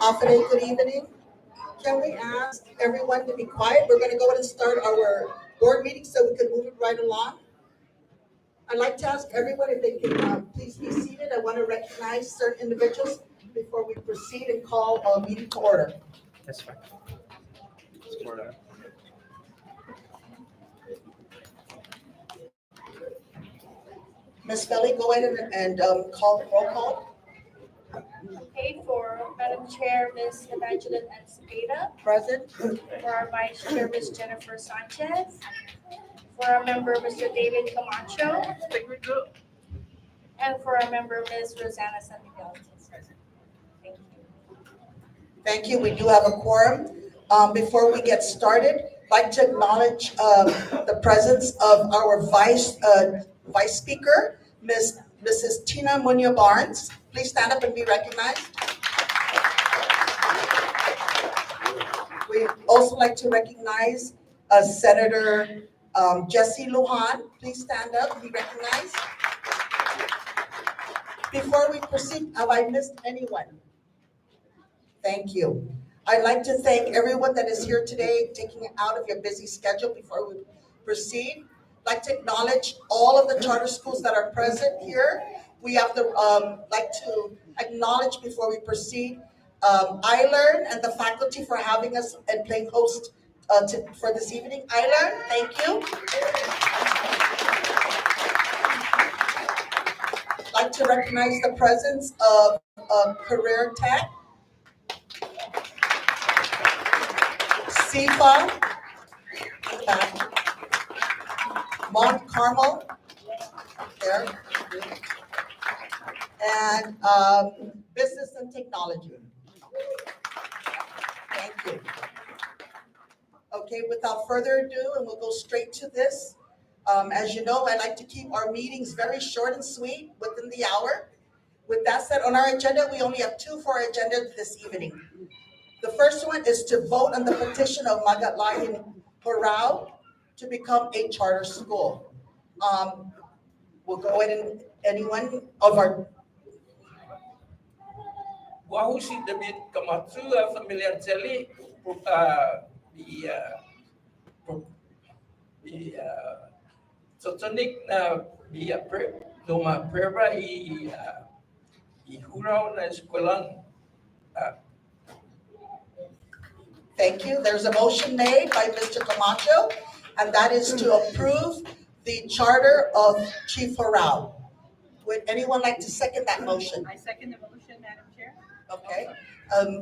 Afternoon, good evening. Can we ask everyone to be quiet? We're going to go ahead and start our board meeting so we can move it right along. I'd like to ask everyone if they can please be seated. I want to recognize certain individuals before we proceed and call a meeting to order. That's fine. Ms. Felly, go ahead and call the roll call. Okay, for Madam Chair, Ms. Evangeline Cepeda. Present. For our Vice Chair, Ms. Jennifer Sanchez. For our member, Mr. David Camacho. And for our member, Ms. Rosanna San Miguel. Thank you. Thank you. We do have a quorum. Before we get started, I'd like to acknowledge the presence of our Vice Speaker, Mrs. Tina Munoz Barnes. Please stand up and be recognized. We'd also like to recognize Senator Jesse Lujan. Please stand up and be recognized. Before we proceed, have I missed anyone? Thank you. I'd like to thank everyone that is here today, taking it out of your busy schedule before we proceed. I'd like to acknowledge all of the charter schools that are present here. We have to like to acknowledge before we proceed iLearn and the faculty for having us and playing host for this evening. iLearn, thank you. I'd like to recognize the presence of Career Tech, SIFA, Mont Carmel, there, and Business and Technology. Thank you. Okay, without further ado, and we'll go straight to this. As you know, I like to keep our meetings very short and sweet, within the hour. With that said, on our agenda, we only have two for our agenda this evening. The first one is to vote on the petition of Maga'Lahen Hurao to become a charter school. We'll go ahead and anyone of our Wahoo si David Camacho, familiar Jelly, the Sotonic the Loma Preva Hurao na escolan. Thank you. There's a motion made by Mr. Camacho, and that is to approve the charter of Chief Hurao. Would anyone like to second that motion? I second the motion, Madam Chair. Okay.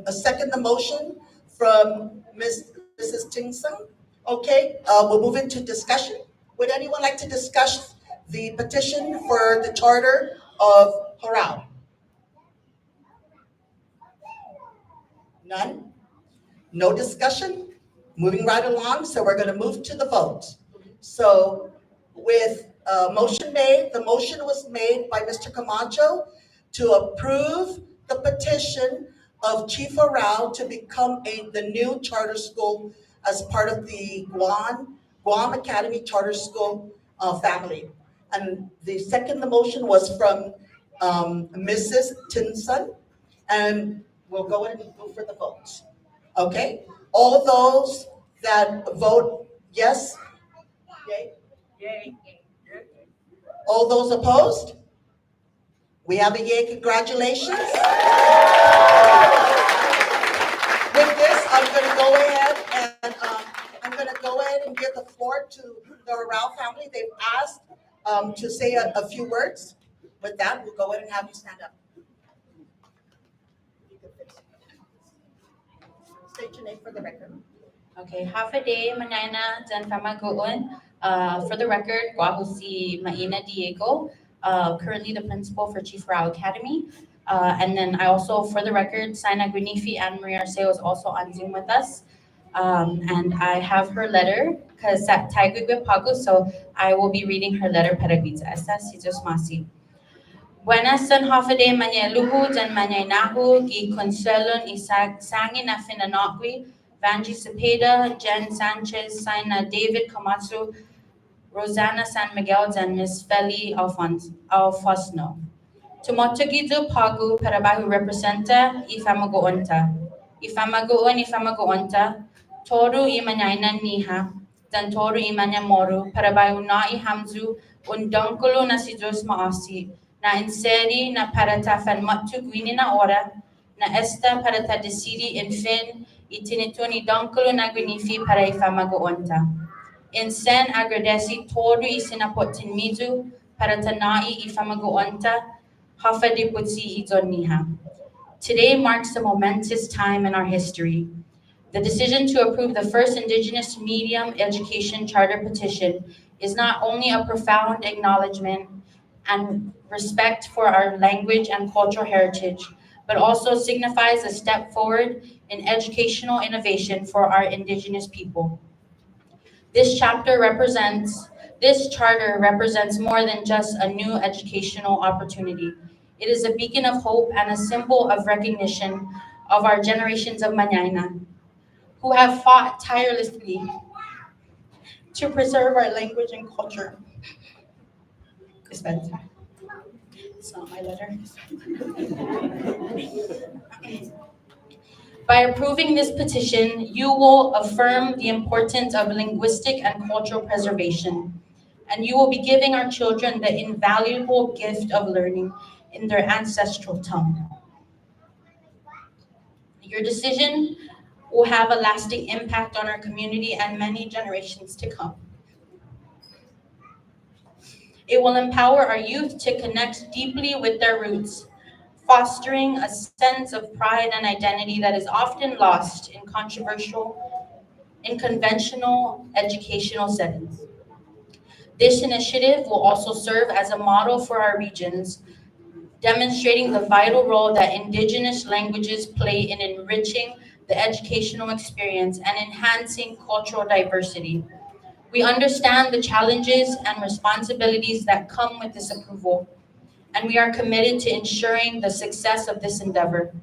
A second the motion from Mrs. Tingsung. Okay. We'll move into discussion. Would anyone like to discuss the petition for the charter of Hurao? None? No discussion? Moving right along, so we're going to move to the vote. So with motion made, the motion was made by Mr. Camacho to approve the petition of Chief Hurao to become the new charter school as part of the Guam Academy Charter School family. And the motion was from Mrs. Tinson, and we'll go ahead and go for the vote. Okay, all those that vote yes, yay? Yay. All those opposed? We have a yay, congratulations. With this, I'm gonna go ahead and give the floor to the Hurao family. They've asked to say a few words. With that, we'll go ahead and have you stand up. State your name for the record. Okay, half a day, manana, dan famagoon. For the record, Guahusi Maina Diego, currently the principal for Chief Hurao Academy. And then I also, for the record, Saina Grinifi and Maria Arceo is also on Zoom with us. And I have her letter, because at Taigwe Pago, so I will be reading her letter para Pizza. Estas si Diyos masi. Buenas san hafade manyaluhu dan manyanahu gi consuelon isag sangin na finanokwi Vanji Cepeda, Jen Sanchez, Saina David Camacho, Rosanna San Miguel, and Miss Feli Alfosno. Tumotogidu Pagu Parabahu representa Ifamagoonta. ifamagoonta, toru imanaina niha, dan toru imanya moru, para bayuna ihamzu, undongkulu na si Diyos maasi, na inseri na para tafan matu gwini na ora, na esta para ta decidi in fin, itinituni dongkulu na gwinifi para ifamagoonta. Insen agradeci toru isinapotin mizu, para tanai ifamagoonta, hafa diputsi idoniha. Today marks a momentous time in our history. The decision to approve the first Indigenous Medium Education Charter Petition is not only a profound acknowledgement and respect for our language and cultural heritage, but also signifies a step forward in educational innovation for our Indigenous people. This charter represents more than just a new educational opportunity. It is a beacon of hope and a symbol of recognition of our generations of Manaina, who have fought tirelessly to preserve our language and culture. It's not my letter. By approving this petition, you will affirm the importance of linguistic and cultural preservation, and you will be giving our children the invaluable gift of learning in their ancestral tongue. Your decision will have a lasting impact on our community and many generations to come. It will empower our youth to connect deeply with their roots, fostering a sense of pride and identity that is often lost in conventional educational settings. This initiative will also serve as a model for our regions, demonstrating the vital role that Indigenous languages play in enriching the educational experience and enhancing cultural diversity. We understand the challenges and responsibilities that come with this approval, and we are committed to ensuring the success of this endeavor.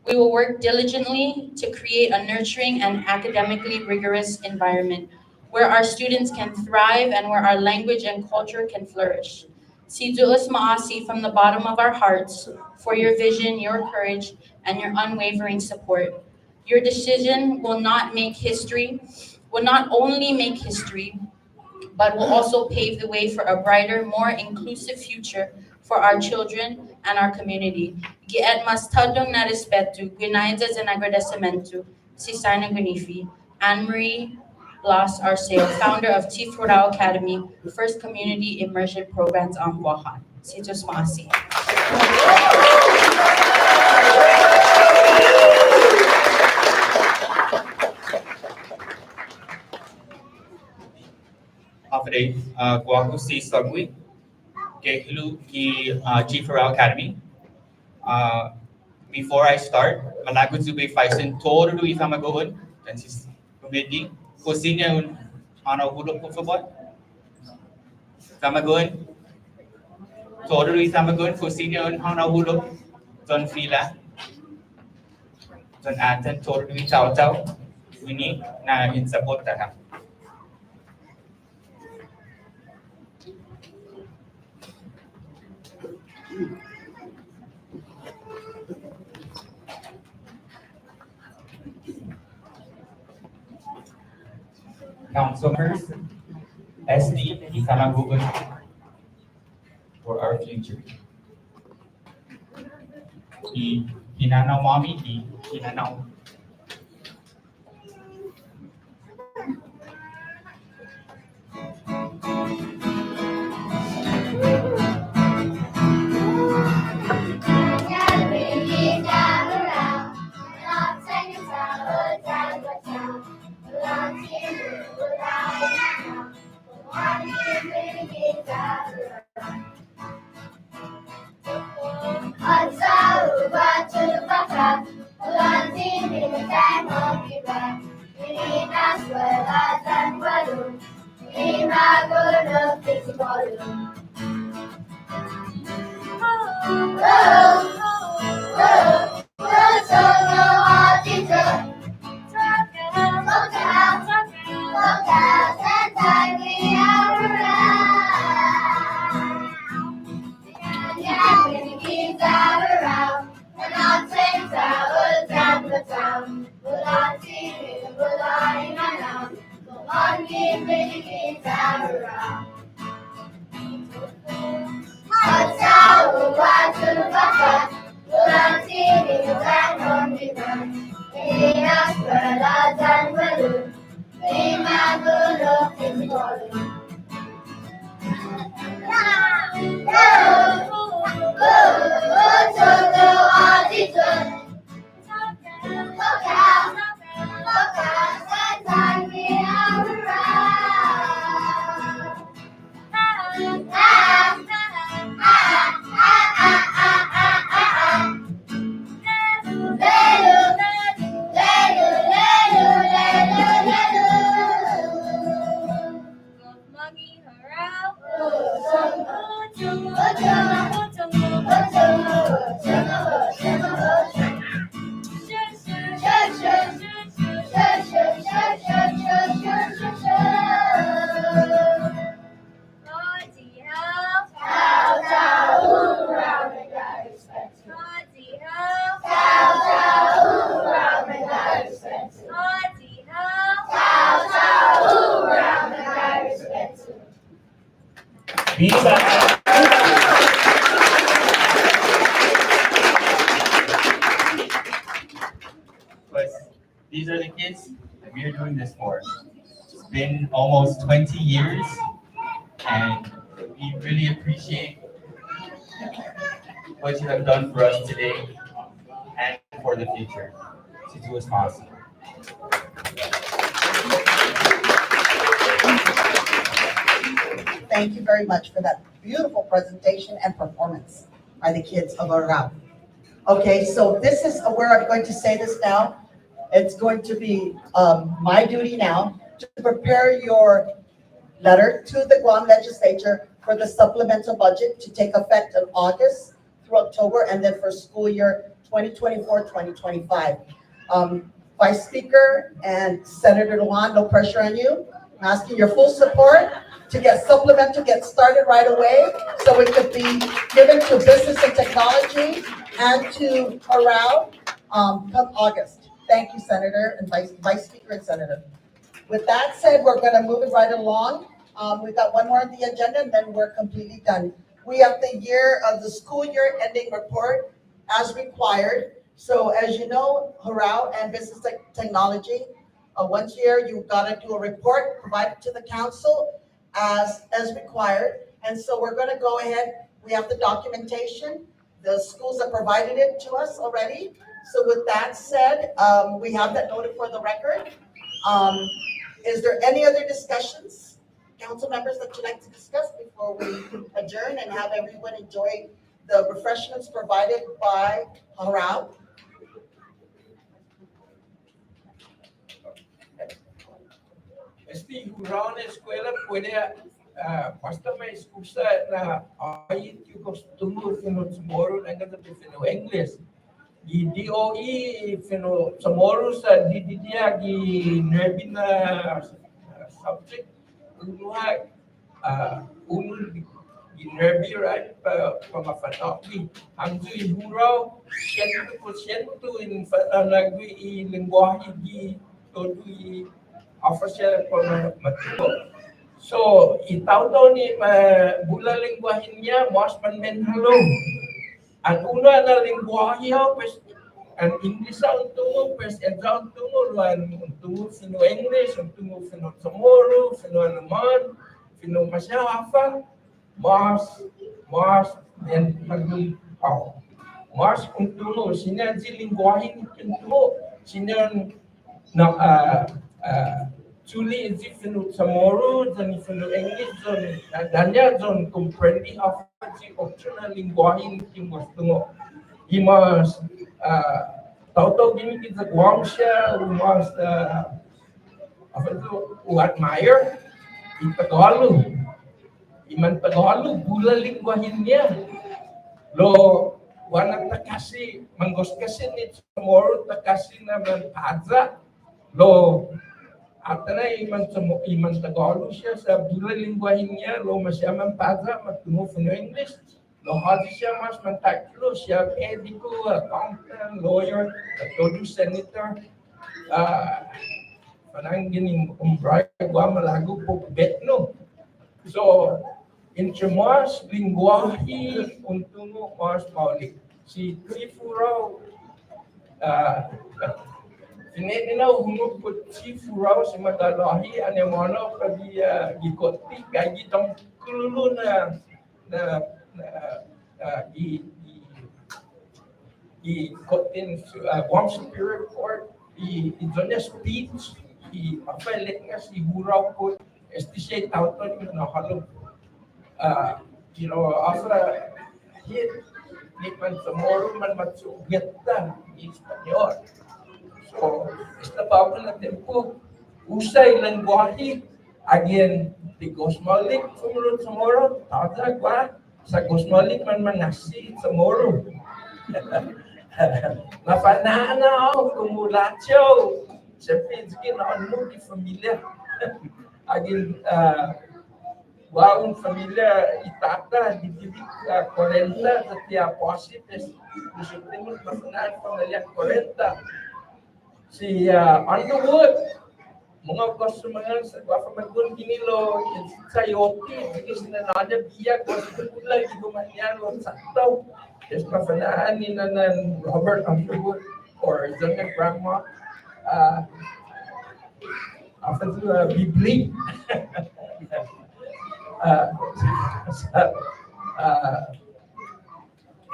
We will work diligently to create a nurturing and academically rigorous environment where our students can thrive and where our language and culture can flourish. Si Du'us Ma'asi from the bottom of our hearts for your vision, your courage, and your unwavering support. Your decision will not only make history, but will also pave the way for a brighter, more inclusive future for our children and our community. Giet mas tadong na respeto, guinaidas and agradecimento, si Sarna Gunifi, Anne-Marie Blas Arceo, founder of Chief Hurao Academy, First Community Immersion Programs on Guam. Si Diyos maasi. After Guahu si Sagui, Kehlu ki Chief Hurao Academy. Before I start, Malago Zube Faisen Toru Ifamagoon, and his committee, Cosinia un Ano Hulo Pufabot. Famagoon, Toru Ifamagoon, Cosinia un Ano Hulo, Don Fila, Don Anton, Toru Tau Tau, Winnie, na in support that. Council members, SD, Ifamagoon, for our future. Hinanaw mommy, hinanaw. Around, and I'll take our town. Because these are the kids that we are doing this for. It's been almost 20 years, and we really appreciate what you have done for us today and for the future to do as possible. Thank you very much for that beautiful presentation and performance by the kids of Hurao. Okay, so this is where I'm going to say this now. It's going to be my duty now to prepare your letter to the Guam legislature for the supplemental budget to take effect in August through October, and then for school year 2024-2025. Vice Speaker and Senator Lujan, no pressure on you. I'm asking your full support to get supplemental, get started right away, so it could be given to business and technology and to Hurao come August. Thank you, Senator and Vice Speaker and Senator. With that said, we're going to move it right along. We've got one more on the agenda, and then we're completely done. We have the school year ending report as required. So as you know, Hurao and Business Technology, once a year, you've got to do a report, provide it to the council as required. And so we're going to go ahead. We have the documentation. The schools have provided it to us already. So with that said, we have that noted for the record. Is there any other discussions, council members, that you'd like to discuss before we adjourn and have everyone enjoy the refreshments provided by Hurao? Hurao na eskwela puede basta may excusa na ay yung costume fino-CHamoru na ganda fino-English. Di DOE fino-CHamoru sa didiya gi nervi na subject unuha gi nervi right pamafanoki hangzu i Hurao 100% in nagwi i lengguahe gi todo i official for matuto. So, itaw ni bula lingwahe niya, mas man halo. Ang una na lingwahe pues ang English ang tungo, pues ang tungo, ang tungo sino English, ang tungo sino CHamoru, sino naman, sino masyahafa, mas then maglumpaw. Mas kung tungo, sino ang lingwahe ni tungo, sino na Julie is fino-CHamoru, then fino-English, then danya then comprendi of the optional lingwahe yung gusto mo. Imas tao gini kita Guam siya, umas admire in Tagalog. Iman Tagalog, bula lingwahe niya. Lo wanag takasi, manggos kasi ni CHamoru takasi naman padza. Lo atana iman Tagalog siya sa bula lingwahe niya, lo masyaman padza, magtungo fino English. Lo hadi siya mas mantaklo siya, medico, accountant, lawyer, todo senator. Parang gining umbray, Guam malago po betno. So, in mas lingwahe untungo mas paulik. Si Hurao Finetinaw humuput si Hurao si Maga'Lahen ane mono pagi gikoti gaji tong kululu na kotin Guam Superior Court i speech apelit nga si Hurao ko siya tauton na halog after hit ni Pansamoro man matsugyat na ni Espanyol. So, esta pa na tempo, usay ng buhahi, again, di Gosmalik, sumunod sa moro, tatag ba? Sa Gosmalik man manasi sa moro. Mapanaan na ako, kumulatyo. Siyempre, sige na ano, di familia. Again, waong familia itata, di 40, sa tiya posipes. Gusto mo, mapanaan pamilya 40. Si Underwood, mga customer sa Guafamagun Ginilo, sa Yoti, because nanada biya, Guafamagula, Igumanyan, Saktaw, is pafanaan ni Nanan Robert Underwood, or Zanga Grandma, after the Bibli.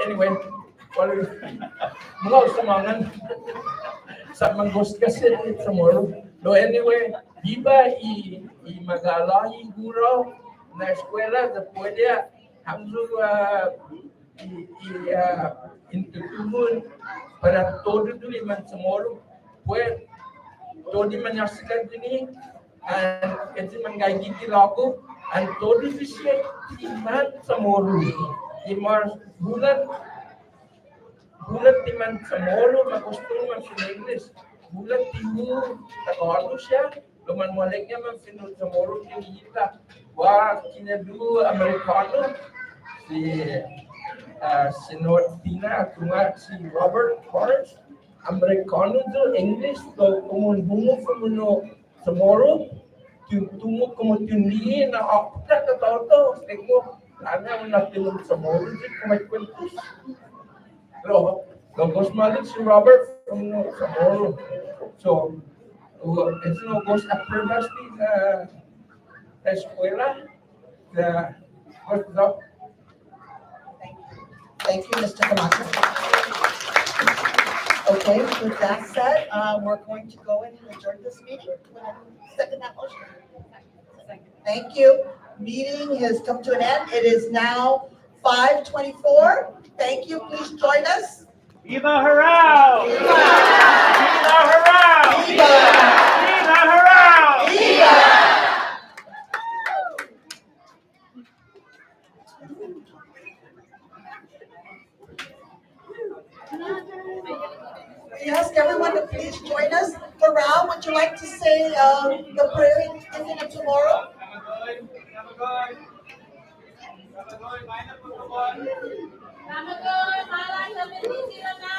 Anyway, mga usamangan, sa manggos kasi sa moro. No, anyway, di ba Maga'Lahen Hurao na eskwela sa pwede hamzo intutulun para todo duli man sa moro. Pwede, todo man yasikan dini, and kasi man gaji kilako, and todo siya iman sa moro. Imar bulan timan sa moro, magustong man sa English. Bulan timu, Tagalog siya. Luman malik niya man sinod sa moro, kinihita. Kinadu Amerikano, si Nortina, tunga si Robert Barnes, Amerikano do English, so kumunbungo sa moro, tungo kumutundi na opta ka tao-tao. Seko, sana mo natinod sa moro, di kumakwentus. Logos malik si Robert from Samoro. So, it's no goes after us na eskwela. What's up? Thank you, Mr. Camacho. Okay, with that said, we're going to go in and adjourn this meeting. Second that motion. Thank you. Meeting has come to an end. It is now 5:24. Thank you. Please join us. Viva Hurao! Viva! Viva Hurao! Viva! Viva Hurao! Viva! We ask everyone to please join us. Hurao, would you like to say the prayer in tomorrow? Namagoy, malang sa